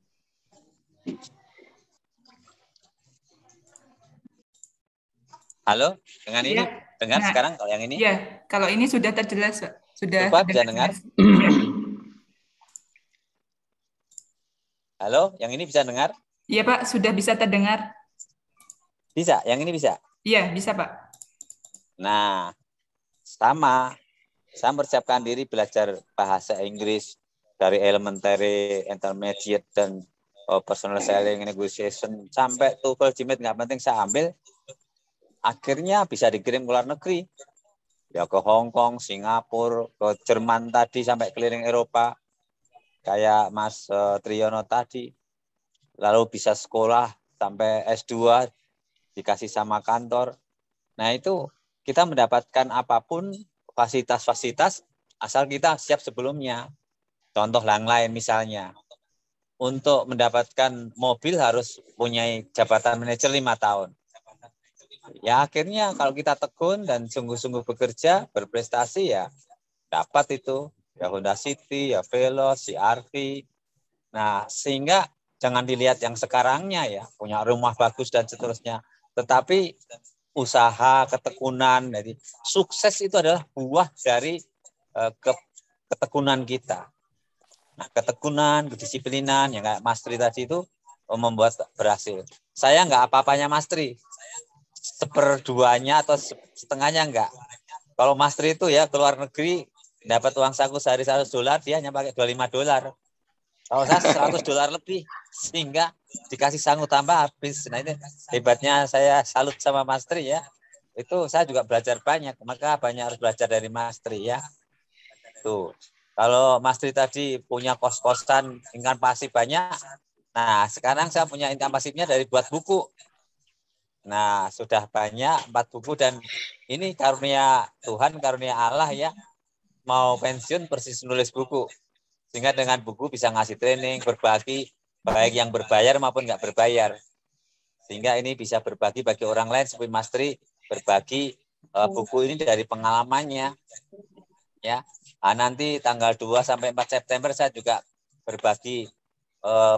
Halo, dengan ini dengar sekarang kalau yang ini? Iya, kalau ini sudah terjelas, Pak. Sudah bisa dengar? Halo, yang ini bisa dengar? Iya Pak, sudah bisa terdengar. Bisa, yang ini bisa? Iya, bisa Pak. Nah, sama. Saya mempersiapkan diri belajar bahasa Inggris dari elementary, intermediate, dan personal selling, negotiation, sampai TOEFL, GMAT, nggak penting saya ambil. Akhirnya bisa dikirim ke luar negeri. Ya ke Hong Kong, Singapura, ke Jerman tadi, sampai keliling Eropa. Kayak Mas Triyono tadi. Lalu bisa sekolah sampai S2, dikasih sama kantor. Nah itu kita mendapatkan apapun fasilitas-fasilitas asal kita siap sebelumnya. Contoh yang lain misalnya, untuk mendapatkan mobil harus punya jabatan manajer 5 tahun. Ya akhirnya kalau kita tekun dan sungguh-sungguh bekerja, berprestasi ya dapat itu. Ya Honda City, ya Veloz, CR-V. Nah sehingga jangan dilihat yang sekarangnya ya, punya rumah bagus dan seterusnya. Tetapi usaha, ketekunan. Jadi sukses itu adalah buah dari ketekunan kita. Nah, ketekunan, kedisiplinan, yang kayak Mas Tri tadi itu membuat berhasil. Saya nggak apa-apanya Mas Tri, seperduanya atau setengahnya enggak. Kalau Mas Tri itu ya keluar negeri, dapat uang saku sehari $100, dia hanya pakai $25. Kalau saya $100 lebih, sehingga dikasih sangu tambah habis. Nah ini hebatnya, saya salut sama Mas Tri ya. Itu saya juga belajar banyak, maka banyak harus belajar dari Mas Tri ya. Tuh. Kalau Mas Tri tadi punya kos-kosan, income pasif banyak. Nah, sekarang saya punya income pasifnya dari buat buku. Nah, sudah banyak 4 buku, dan ini karunia Tuhan, karunia Allah ya. Mau pensiun persis nulis buku. Sehingga dengan buku bisa ngasih training, berbagi, baik yang berbayar maupun nggak berbayar. Sehingga ini bisa berbagi bagi orang lain, seperti Mas Tri berbagi buku ini dari pengalamannya. Ya. Nah, nanti tanggal 2 sampai 4 September saya juga berbagi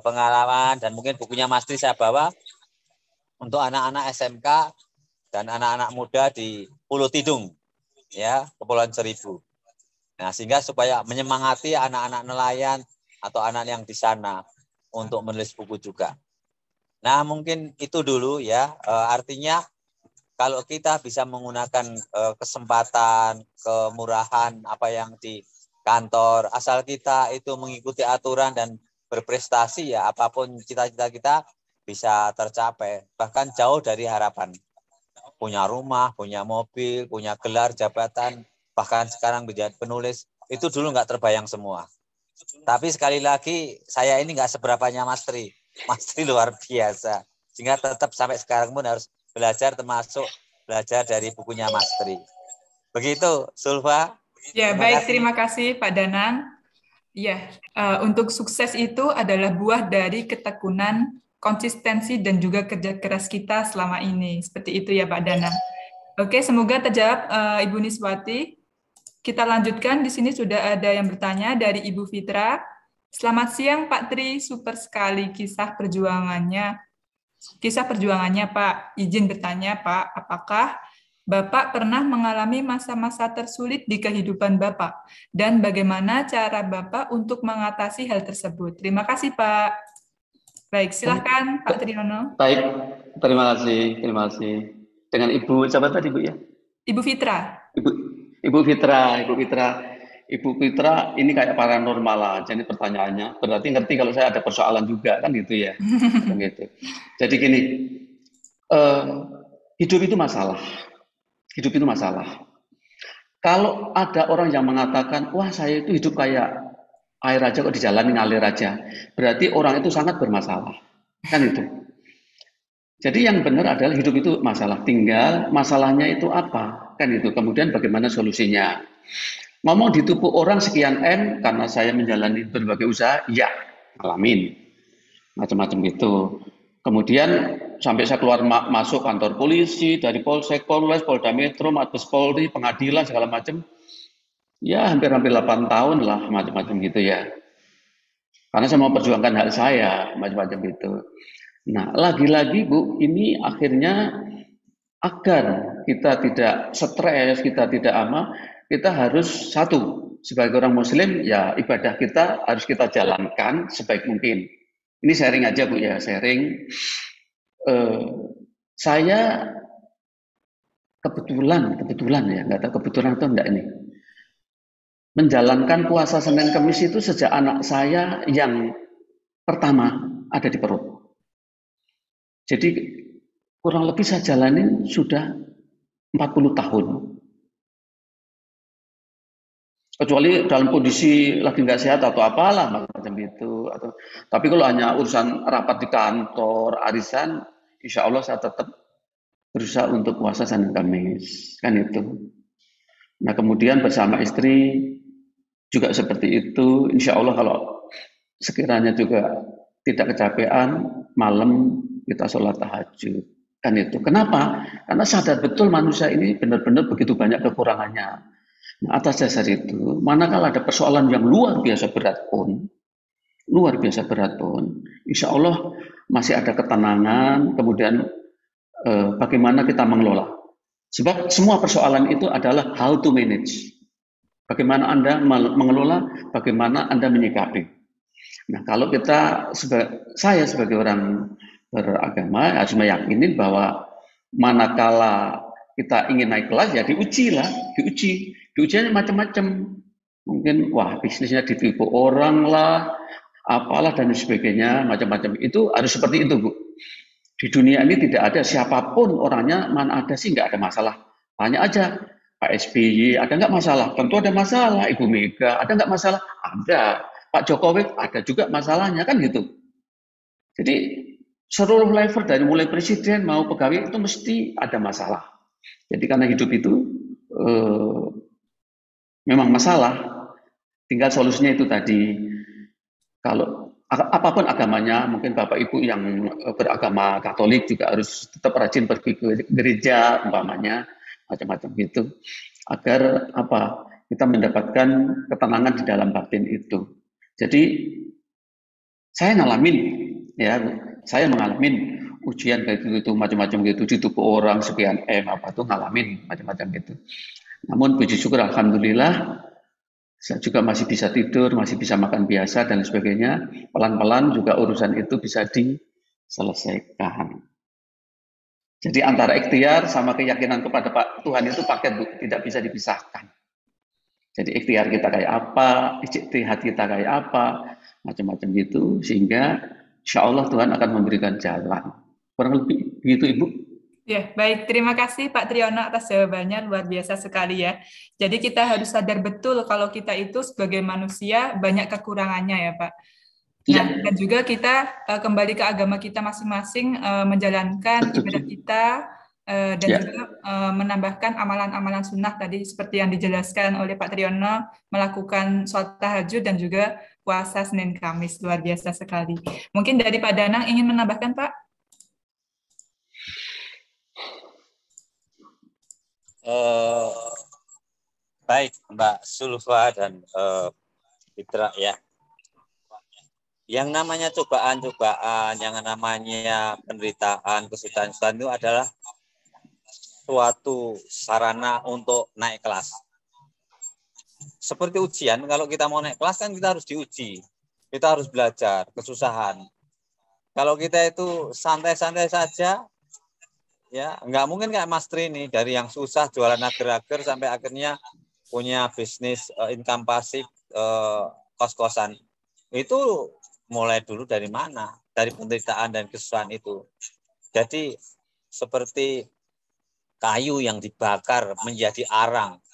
pengalaman, dan mungkin bukunya Mas Tri saya bawa untuk anak-anak SMK dan anak-anak muda di Pulau Tidung, ya, Kepulauan Seribu. Nah, sehingga supaya menyemangati anak-anak nelayan atau anak yang di sana untuk menulis buku juga. Nah, mungkin itu dulu ya. Artinya kalau kita bisa menggunakan kesempatan, kemurahan apa yang di kantor, asal kita itu mengikuti aturan dan berprestasi, ya apapun cita-cita kita bisa tercapai, bahkan jauh dari harapan. Punya rumah, punya mobil, punya gelar, jabatan, bahkan sekarang menjadi penulis, itu dulu nggak terbayang semua. Tapi sekali lagi, saya ini nggak seberapanya Mas Tri. Mas Tri luar biasa. Sehingga tetap sampai sekarang pun harus belajar, termasuk belajar dari bukunya Mas Tri. Begitu, Sulfa. Ya, baik. Terima kasih, Pak Danang. Ya, untuk sukses itu adalah buah dari ketekunan, konsistensi, dan juga kerja keras kita selama ini. Seperti itu ya, Pak Danang. Oke, semoga terjawab, Ibu Niswati. Kita lanjutkan. Di sini sudah ada yang bertanya dari Ibu Fitra. Selamat siang, Pak Tri. Super sekali kisah perjuangannya. Kisah perjuangannya, Pak. Izin bertanya, Pak, apakah Bapak pernah mengalami masa-masa tersulit di kehidupan Bapak? Dan bagaimana cara Bapak untuk mengatasi hal tersebut? Terima kasih, Pak. Baik, silakan Pak Triyono. Baik, terima kasih. Dengan Ibu, siapa tadi Bu ya? Ibu Fitra. Ibu Fitra, ini kayak paranormal aja nih pertanyaannya. Berarti ngerti kalau saya ada persoalan juga, kan gitu ya. Gitu. Jadi gini, hidup itu masalah. Kalau ada orang yang mengatakan, wah saya itu hidup kayak air aja kok dijalani ngalir aja, berarti orang itu sangat bermasalah. Kan itu. Jadi yang benar adalah hidup itu masalah, tinggal masalahnya itu apa, kan itu. Kemudian bagaimana solusinya. Ngomong ditumpuk orang sekian M karena saya menjalani berbagai usaha, ya ngalamin macam-macam gitu. Kemudian sampai saya keluar masuk kantor polisi, dari Polsek, Polres, Polda Metro, Mabes Polri, pengadilan segala macam, ya hampir 8 tahun lah macam-macam gitu ya. Karena saya mau perjuangkan hak saya macam-macam gitu. Nah, lagi-lagi Bu, ini akhirnya agar kita tidak stres, kita tidak kita harus satu, sebagai orang Muslim, ya ibadah kita harus kita jalankan sebaik mungkin. Ini sharing aja Bu ya, sharing. Saya kebetulan ya, nggak tahu kebetulan atau enggak ini, menjalankan puasa Senin Kamis itu sejak anak saya yang pertama ada di perut. Jadi kurang lebih saya jalanin sudah 40 tahun. Kecuali dalam kondisi lagi nggak sehat atau apalah macam itu. Tapi kalau hanya urusan rapat di kantor, arisan, insya Allah saya tetap berusaha untuk puasa Senin Kamis, kan itu. Nah kemudian bersama istri juga seperti itu. Insya Allah kalau sekiranya juga tidak kecapean, malam kita sholat tahajud, kan itu. Kenapa? Karena sadar betul manusia ini benar-benar begitu banyak kekurangannya. Nah, atas dasar itu, manakala ada persoalan yang luar biasa berat pun, insya Allah masih ada ketenangan, kemudian bagaimana kita mengelola. Sebab semua persoalan itu adalah how to manage. Bagaimana Anda mengelola, bagaimana Anda menyikapi. Nah, kalau saya sebagai orang beragama harus meyakini bahwa manakala kita ingin naik kelas ya diuji. Diujinya macam-macam. Mungkin bisnisnya ditipu orang lah, apalah dan sebagainya, macam-macam. Itu harus seperti itu, Bu. Di dunia ini tidak ada siapapun orangnya, mana ada sih nggak ada masalah. Tanya aja, Pak SBY ada nggak masalah? Tentu ada masalah. Ibu Mega ada nggak masalah? Ada. Pak Jokowi ada juga masalahnya, kan gitu. Jadi seluruh level dari mulai presiden mau pegawai itu mesti ada masalah. Jadi karena hidup itu memang masalah, tinggal solusinya itu tadi. Kalau apapun agamanya, mungkin Bapak Ibu yang beragama Katolik juga harus tetap rajin pergi ke gereja, umpamanya, macam-macam gitu, agar kita mendapatkan ketenangan di dalam batin itu. Jadi saya mengalami ujian kayak gitu, macam-macam gitu, ditipu orang sekian ngalamin macam-macam gitu. Namun puji syukur alhamdulillah saya juga masih bisa tidur, masih bisa makan biasa dan sebagainya. Pelan-pelan juga urusan itu bisa diselesaikan. Jadi antara ikhtiar sama keyakinan kepada Tuhan itu paket, Bu, tidak bisa dipisahkan. Jadi ikhtiar kita kayak apa, ijtihad kita kayak apa, macam-macam gitu, sehingga insya Allah Tuhan akan memberikan jalan. Kurang lebih begitu, Ibu. Ya, baik. Terima kasih Pak Triyono atas jawabannya, luar biasa sekali ya. Jadi kita harus sadar betul kalau kita itu sebagai manusia banyak kekurangannya ya Pak. Nah, dan juga kita kembali ke agama kita masing-masing, menjalankan ibadah kita, dan juga menambahkan amalan-amalan sunnah tadi seperti yang dijelaskan oleh Pak Triyono, melakukan sholat tahajud dan juga puasa Senin Kamis, luar biasa sekali. Mungkin dari Pak Danang ingin menambahkan, Pak? Baik, Mbak Sulfa dan Fitra ya. Yang namanya cobaan-cobaan, yang namanya penderitaan, kesulitan itu adalah suatu sarana untuk naik kelas. Seperti ujian, kalau kita mau naik kelas kan kita harus diuji. Kita harus belajar, kesusahan. Kalau kita itu santai-santai saja, ya nggak mungkin kayak Mas Tri ini, dari yang susah jualan agar-agar sampai akhirnya punya bisnis income pasif, kos-kosan. Itu mulai dulu dari mana? Dari penderitaan dan kesusahan itu. Jadi seperti kayu yang dibakar menjadi arang,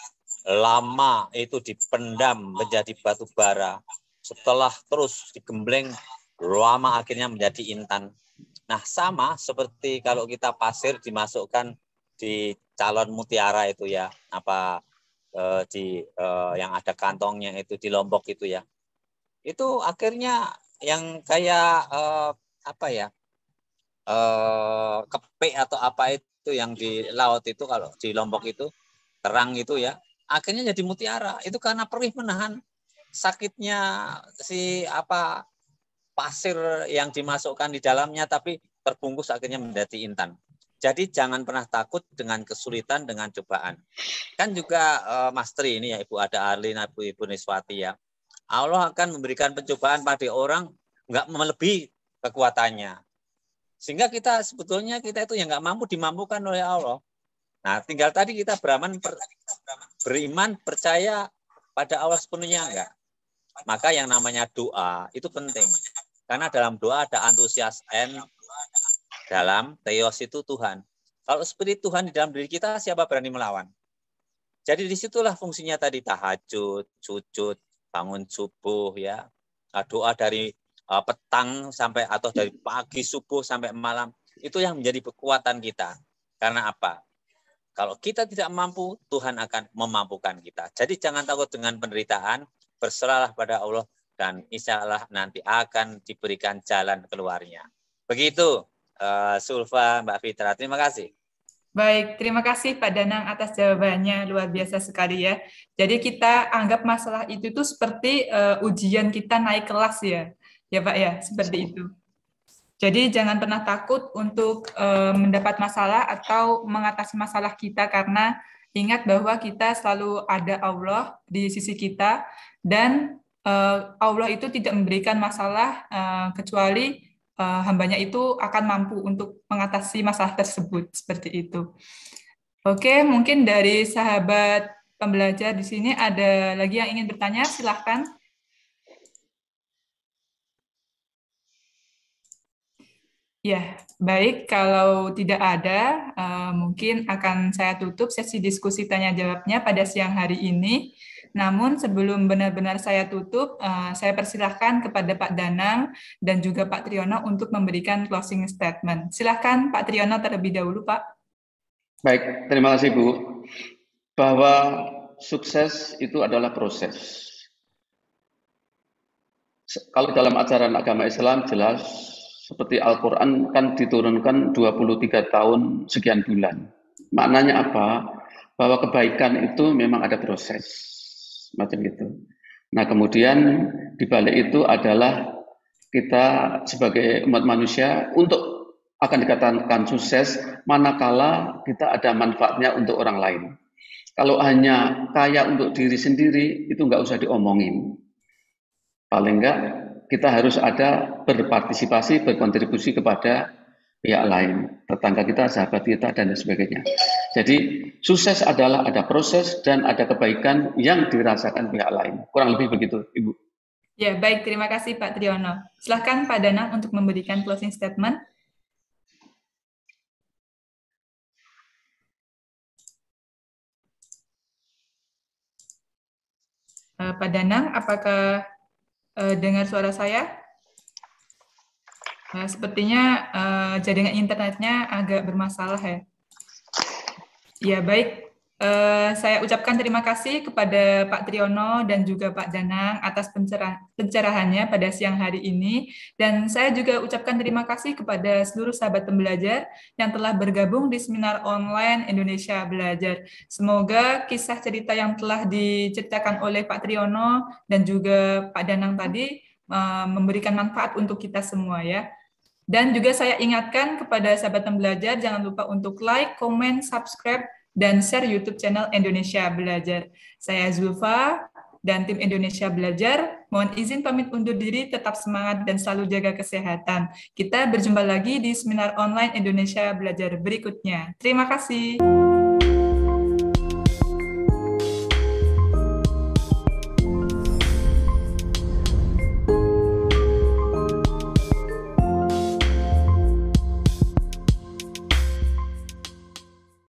lama itu dipendam menjadi batu bara, setelah terus digembleng, lama akhirnya menjadi intan. Nah, sama seperti kalau kita pasir dimasukkan di calon mutiara itu ya, yang ada kantongnya itu di Lombok itu ya. Itu akhirnya yang kayak kepik atau apa itu yang di laut itu, kalau di Lombok itu terang itu ya, akhirnya jadi mutiara. Itu karena perih menahan sakitnya pasir yang dimasukkan di dalamnya, tapi terbungkus akhirnya menjadi intan. Jadi jangan pernah takut dengan kesulitan, dengan cobaan. Kan juga Mas Tri ini ya, Ibu Ada Arlin, Ibu Niswati ya, Allah akan memberikan pencobaan pada orang nggak melebihi kekuatannya. Sehingga kita sebetulnya itu yang nggak mampu dimampukan oleh Allah. Nah, tinggal tadi kita beriman, percaya pada Allah sepenuhnya enggak. Maka yang namanya doa itu penting. Karena dalam doa ada antusias N, dalam theos itu Tuhan. Kalau seperti Tuhan di dalam diri kita, siapa berani melawan? Jadi disitulah fungsinya tadi tahajud, sujud, bangun subuh ya, doa dari petang sampai atau dari pagi subuh sampai malam, itu yang menjadi kekuatan kita. Karena apa? Kalau kita tidak mampu, Tuhan akan memampukan kita. Jadi jangan takut dengan penderitaan, berserahlah pada Allah, dan insya Allah nanti akan diberikan jalan keluarnya. Begitu, Sulfa, Mbak Fitra. Terima kasih. Baik, terima kasih Pak Danang atas jawabannya, luar biasa sekali ya. Jadi kita anggap masalah itu seperti ujian kita naik kelas ya Pak ya, seperti itu. Jadi jangan pernah takut untuk mendapat masalah atau mengatasi masalah kita, karena ingat bahwa kita selalu ada Allah di sisi kita, dan Allah itu tidak memberikan masalah kecuali hambanya itu akan mampu untuk mengatasi masalah tersebut, seperti itu. Oke, mungkin dari sahabat pembelajar di sini ada lagi yang ingin bertanya, silahkan. Ya, baik. Kalau tidak ada, mungkin akan saya tutup sesi diskusi tanya-jawabnya pada siang hari ini. Namun sebelum benar-benar saya tutup, saya persilahkan kepada Pak Danang dan juga Pak Triyono untuk memberikan closing statement. Silahkan Pak Triyono terlebih dahulu, Pak. Baik, terima kasih Bu. Bahwa sukses itu adalah proses. Kalau dalam ajaran agama Islam jelas, seperti Al-Quran kan diturunkan 23 tahun sekian bulan. Maknanya apa? Bahwa kebaikan itu memang ada proses. Macam itu. Nah kemudian di balik itu adalah kita sebagai umat manusia untuk akan dikatakan sukses manakala kita ada manfaatnya untuk orang lain. Kalau hanya kaya untuk diri sendiri itu nggak usah diomongin. Paling enggak kita harus ada berpartisipasi, berkontribusi kepada pihak lain, tetangga kita, sahabat kita, dan lain sebagainya. Jadi sukses adalah ada proses dan ada kebaikan yang dirasakan pihak lain. Kurang lebih begitu, Ibu. Ya, baik. Terima kasih Pak Triyono. Silahkan Pak Danang untuk memberikan closing statement. Pak Danang, apakah dengar suara saya? Sepertinya jaringan internetnya agak bermasalah ya. Ya baik, saya ucapkan terima kasih kepada Pak Triyono dan juga Pak Danang atas pencerahannya pada siang hari ini. Dan saya juga ucapkan terima kasih kepada seluruh sahabat pembelajar yang telah bergabung di seminar online Indonesia Belajar. Semoga kisah cerita yang telah diceritakan oleh Pak Triyono dan juga Pak Danang tadi memberikan manfaat untuk kita semua ya. Dan juga saya ingatkan kepada sahabat pembelajar, jangan lupa untuk like, comment, subscribe, dan share YouTube channel Indonesia Belajar. Saya Zulfa dan tim Indonesia Belajar. Mohon izin pamit undur diri, tetap semangat dan selalu jaga kesehatan. Kita berjumpa lagi di seminar online Indonesia Belajar berikutnya. Terima kasih.